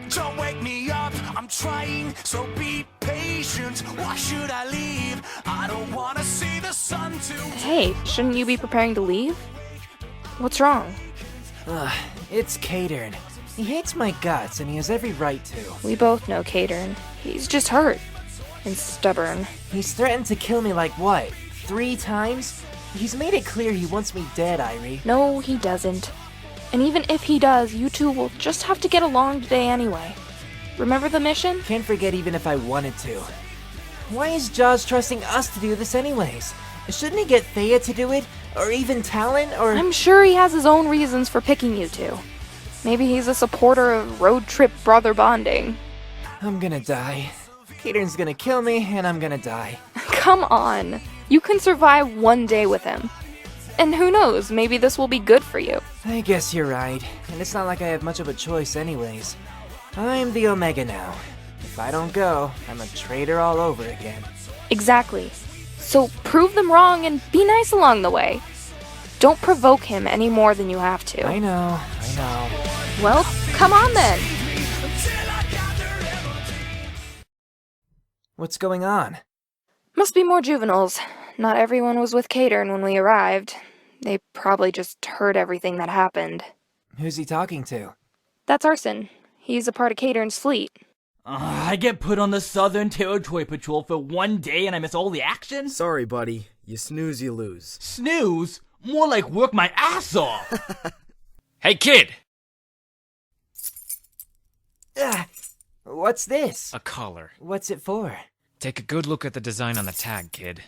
Don't wake me up, I'm trying, so be patient. Why should I leave? I don't wanna see the sun too. Hey, shouldn't you be preparing to leave? What's wrong? It's Cadeyrn. He hates my guts, and he has every right to. We both know Cadeyrn. He's just hurt. And stubborn. He's threatened to kill me like what? 3 times? He's made it clear he wants me dead, Irie. No, he doesn't. And even if he does, you two will just have to get along today anyway. Remember the mission? Can't forget even if I wanted to. Why is Jaws trusting us to do this anyways? Shouldn't he get Thea to do it? Or even Talon? Or... I'm sure he has his own reasons for picking you two. Maybe he's a supporter of road trip brother bonding. I'm gonna die. Cadeyrn's gonna kill me, and I'm gonna die. Come on. You can survive one day with him. And who knows, maybe this will be good for you. I guess you're right. And it's not like I have much of a choice anyways. I'm the Omega now. If I don't go, I'm a traitor all over again. Exactly. So prove them wrong and be nice along the way. Don't provoke him any more than you have to. I know. Well, come on then. What's going on? Must be more juveniles. Not everyone was with Cadeyrn when we arrived. They probably just heard everything that happened. Who's he talking to? That's Arson. He's a part of Cadeyrn's fleet. I get put on the Southern Territory Patrol for 1 day and I miss all the action? Sorry, buddy. You snooze, you lose. Snooze? More like work my ass off! Hey, kid! What's this? A collar. What's it for? Take a good look at the design on the tag, kid.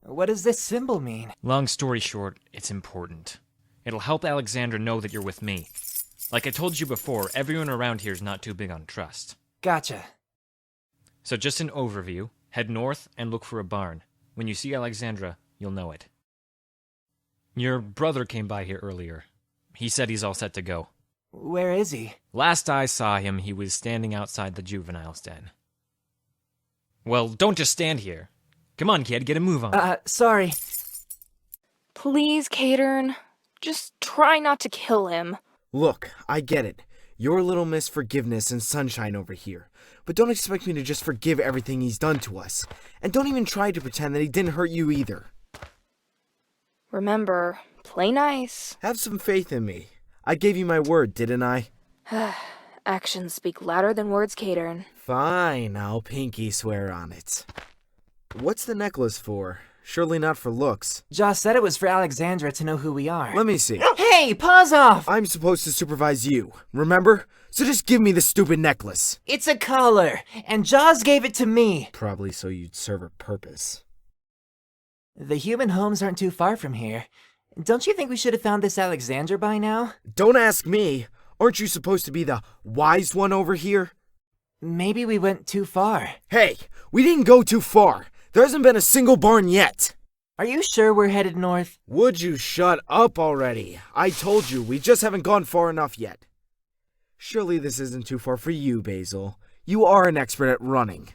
What does this symbol mean? Long story short, it's important. It'll help Alexandra know that you're with me. Like I told you before, everyone around here is not too big on trust. Gotcha. So just an overview, head north and look for a barn. When you see Alexandra, you'll know it. Your brother came by here earlier. He said he's all set to go. Where is he? Last I saw him, he was standing outside the juvenile's den. Well, don't just stand here. Come on, kid, get a move on. Sorry. Please, Cadeyrn. Just try not to kill him. Look, I get it. You're Little Miss Forgiveness and Sunshine over here. But don't expect me to just forgive everything he's done to us. And don't even try to pretend that he didn't hurt you either. Remember, play nice. Have some faith in me. I gave you my word, didn't I? Actions speak louder than words, Cadeyrn. Fine, I'll pinky swear on it. What's the necklace for? Surely not for looks. Joss said it was for Alexandra to know who we are. Let me see. Hey, paws off! I'm supposed to supervise you, remember? So just give me the stupid necklace. It's a collar, and Jaws gave it to me. Probably so you'd serve a purpose. The human homes aren't too far from here. Don't you think we should have found this Alexandra by now? Don't ask me. Aren't you supposed to be the wise one over here? Maybe we went too far. Hey, we didn't go too far. There hasn't been a single barn yet. Are you sure we're headed north? Would you shut up already? I told you, we just haven't gone far enough yet. Surely this isn't too far for you, Basile. You are an expert at running.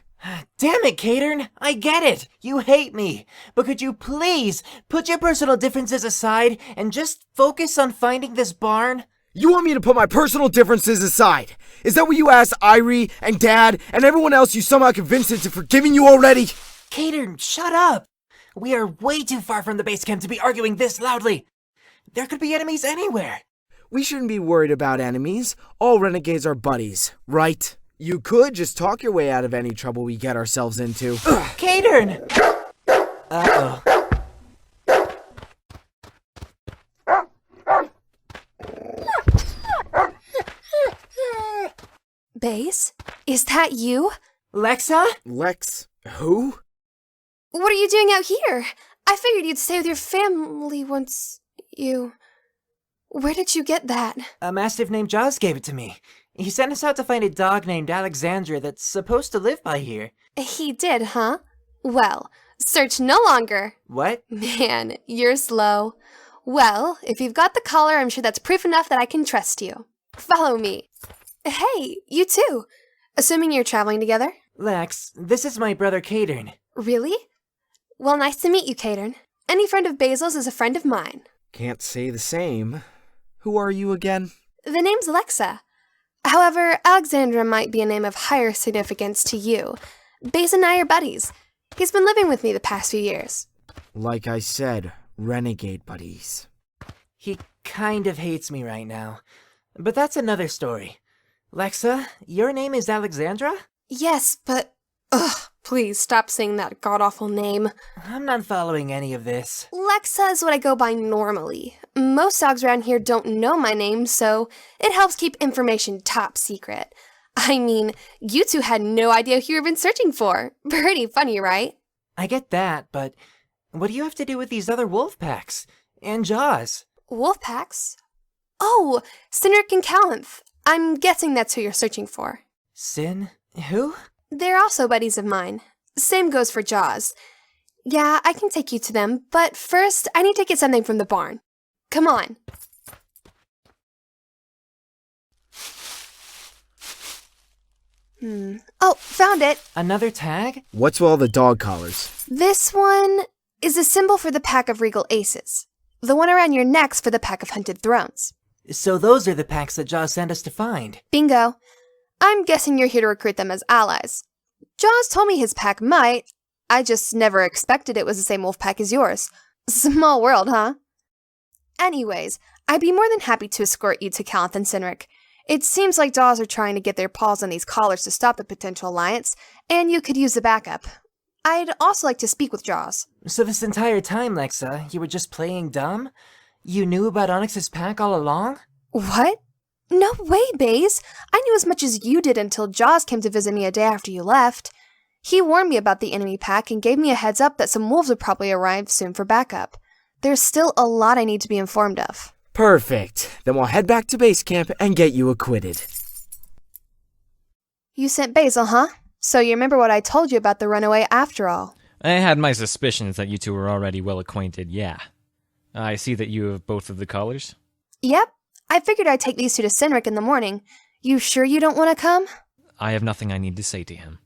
Damn it, Cadeyrn! I get it! You hate me! But could you please put your personal differences aside and just focus on finding this barn? You want me to put my personal differences aside? Is that what you asked Irie and Dad and everyone else you somehow convinced into forgiving you already? Cadeyrn, shut up! We are way too far from the base camp to be arguing this loudly. There could be enemies anywhere. We shouldn't be worried about enemies. All renegades are buddies, right? You could just talk your way out of any trouble we get ourselves into. Cadeyrn! Uh-oh. Base? Is that you? Lexa? Lex, who? What are you doing out here? I figured you'd stay with your family once you... Where did you get that? A mastiff named Jaws gave it to me. He sent us out to find a dog named Alexandra that's supposed to live by here. He did, huh? Well, search no longer. What? Man, you're slow. Well, if you've got the collar, I'm sure that's proof enough that I can trust you. Follow me. Hey, you too. Assuming you're traveling together? Lex, this is my brother Cadeyrn. Really? Well, nice to meet you, Cadeyrn. Any friend of Basile's is a friend of mine. Can't say the same. Who are you again? The name's Alexa. However, Alexandra might be a name of higher significance to you. Baze and I are buddies. He's been living with me the past few years. Like I said, renegade buddies. He kind of hates me right now. But that's another story. Lexa, your name is Alexandra? Yes, but... Ugh, please stop saying that god-awful name. I'm not following any of this. Lexa is what I go by normally. Most dogs around here don't know my name, so it helps keep information top secret. I mean, you two had no idea who you've been searching for. Pretty funny, right? I get that, but what do you have to do with these other wolf packs? And Jaws? Wolf packs? Oh, Cynric and Calanth. I'm guessing that's who you're searching for. Sin? Who? They're also buddies of mine. Same goes for Jaws. Yeah, I can take you to them, but first, I need to get something from the barn. Come on. Oh, found it. Another tag? What's with all the dog collars? This one is a symbol for the pack of regal aces. The one around your neck's for the pack of hunted thrones. So those are the packs that Jaws sent us to find. Bingo. I'm guessing you're here to recruit them as allies. Jaws told me his pack might. I just never expected it was the same wolf pack as yours. Small world, huh? Anyways, I'd be more than happy to escort you to Calanth and Cynric. It seems like Jaws are trying to get their paws on these collars to stop the potential alliance, and you could use the backup. I'd also like to speak with Jaws. So this entire time, Lexa, you were just playing dumb? You knew about Onyx's pack all along? What? No way, Baze. I knew as much as you did until Jaws came to visit me a day after you left. He warned me about the enemy pack and gave me a heads up that some wolves would probably arrive soon for backup. There's still a lot I need to be informed of. Perfect. Then we'll head back to base camp and get you acquitted. You sent Basil, huh? So you remember what I told you about the runaway after all. I had my suspicions that you two were already well acquainted, yeah. I see that you have both of the collars. Yep. I figured I'd take these two to Cynric in the morning. You sure you don't want to come? I have nothing I need to say to him.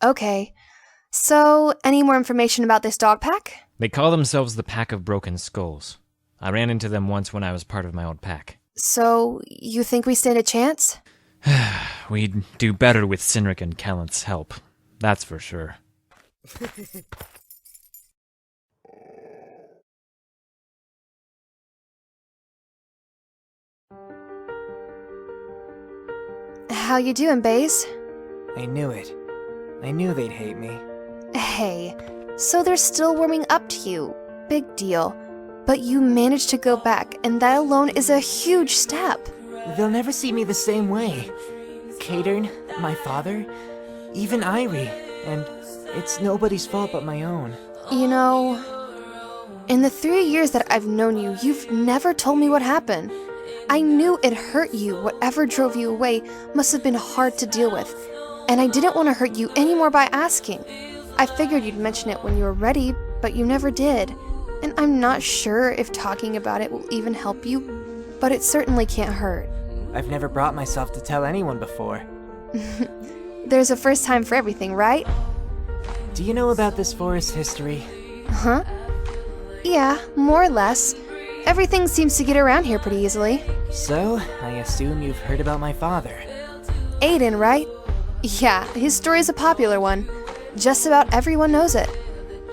Okay. So, any more information about this dog pack? They call themselves the Pack of Broken Skulls. I ran into them once when I was part of my old pack. So, you think we stand a chance? We'd do better with Cynric and Calanth's help. That's for sure. How you doing, Baze? I knew it. I knew they'd hate me. Hey, so they're still warming up to you. Big deal. But you managed to go back, and that alone is a huge step. They'll never see me the same way. Cadeyrn, my father, even Irie, and it's nobody's fault but my own. You know, in the 3 years that I've known you, you've never told me what happened. I knew it hurt you. Whatever drove you away must have been hard to deal with. And I didn't want to hurt you anymore by asking. I figured you'd mention it when you were ready, but you never did. And I'm not sure if talking about it will even help you, but it certainly can't hurt. I've never brought myself to tell anyone before. There's a first time for everything, right? Do you know about this forest's history? Huh? Yeah, more or less. Everything seems to get around here pretty easily. So, I assume you've heard about my father. Aiden, right? Yeah, his story is a popular one. Just about everyone knows it.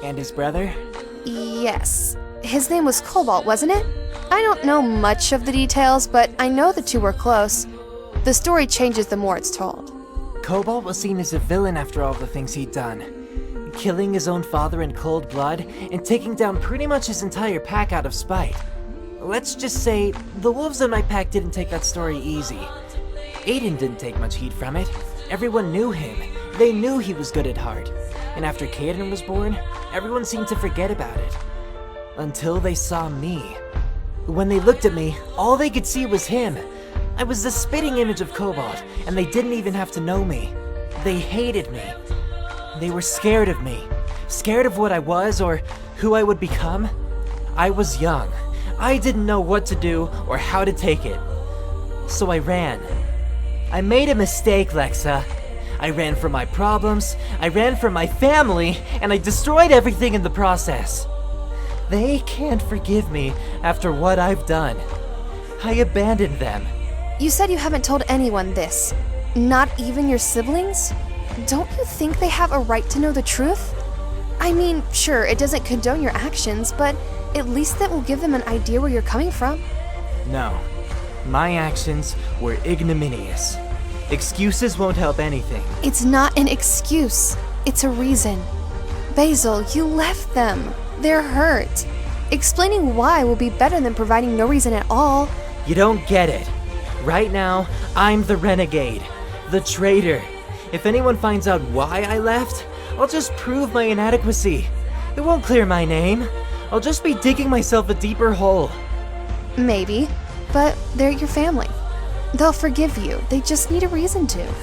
And his brother? Yes. His name was Cobalt, wasn't it? I don't know much of the details, but I know the two were close. The story changes the more it's told. Cobalt was seen as a villain after all the things he'd done. Killing his own father in cold blood, and taking down pretty much his entire pack out of spite. Let's just say, the wolves in my pack didn't take that story easy. Aiden didn't take much heat from it. Everyone knew him. They knew he was good at heart. And after Cadeyrn was born, everyone seemed to forget about it. Until they saw me. When they looked at me, all they could see was him. I was the spitting image of Cobalt, and they didn't even have to know me. They hated me. They were scared of me. Scared of what I was or who I would become. I was young. I didn't know what to do or how to take it. So I ran. I made a mistake, Lexa. I ran from my problems, I ran from my family, and I destroyed everything in the process. They can't forgive me after what I've done. I abandoned them. You said you haven't told anyone this. Not even your siblings? Don't you think they have a right to know the truth? I mean, sure, it doesn't condone your actions, but at least that will give them an idea where you're coming from. No. My actions were ignominious. Excuses won't help anything. It's not an excuse. It's a reason. Basile, you left them. They're hurt. Explaining why will be better than providing no reason at all. You don't get it. Right now, I'm the renegade. The traitor. If anyone finds out why I left, I'll just prove my inadequacy. It won't clear my name. I'll just be digging myself a deeper hole. Maybe, but they're your family. They'll forgive you. They just need a reason to.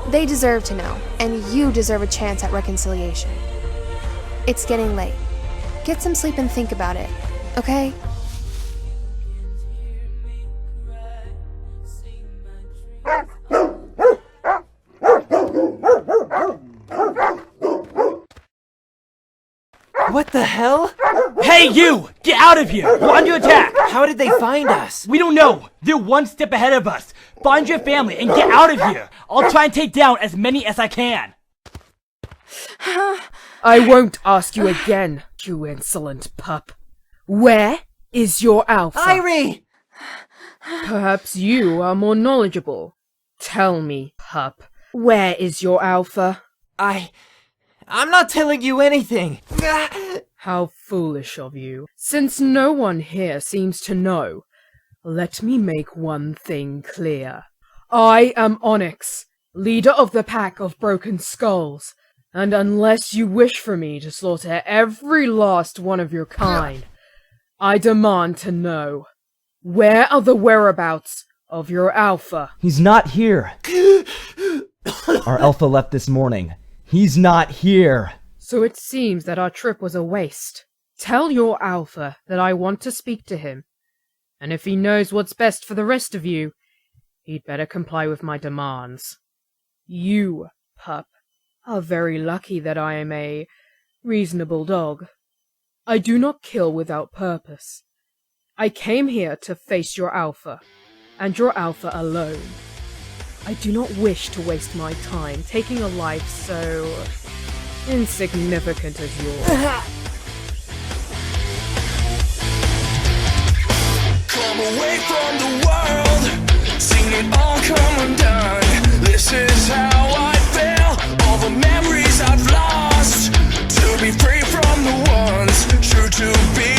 They deserve to know, and you deserve a chance at reconciliation. It's getting late. Get some sleep and think about it, okay? What the hell? Hey, you! Get out of here! We're under attack! How did they find us? We don't know! They're one step ahead of us! Find your family and get out of here! I'll try and take down as many as I can! I won't ask you again, you insolent pup. Where is your alpha? Irie! Perhaps you are more knowledgeable. Tell me, pup, where is your alpha? I'm not telling you anything. How foolish of you. Since no one here seems to know, let me make one thing clear. I am Onyx, leader of the Pack of Broken Skulls, and unless you wish for me to slaughter every last one of your kind, I demand to know, where are the whereabouts of your alpha? He's not here. Our alpha left this morning. He's not here. So it seems that our trip was a waste. Tell your alpha that I want to speak to him, and if he knows what's best for the rest of you, he'd better comply with my demands. You, pup, are very lucky that I am a reasonable dog. I do not kill without purpose. I came here to face your alpha, and your alpha alone. I do not wish to waste my time taking a life so insignificant as yours. Come away from the world, seen it all come undone. This is how I feel, all the memories I've lost. To be free from the ones true to be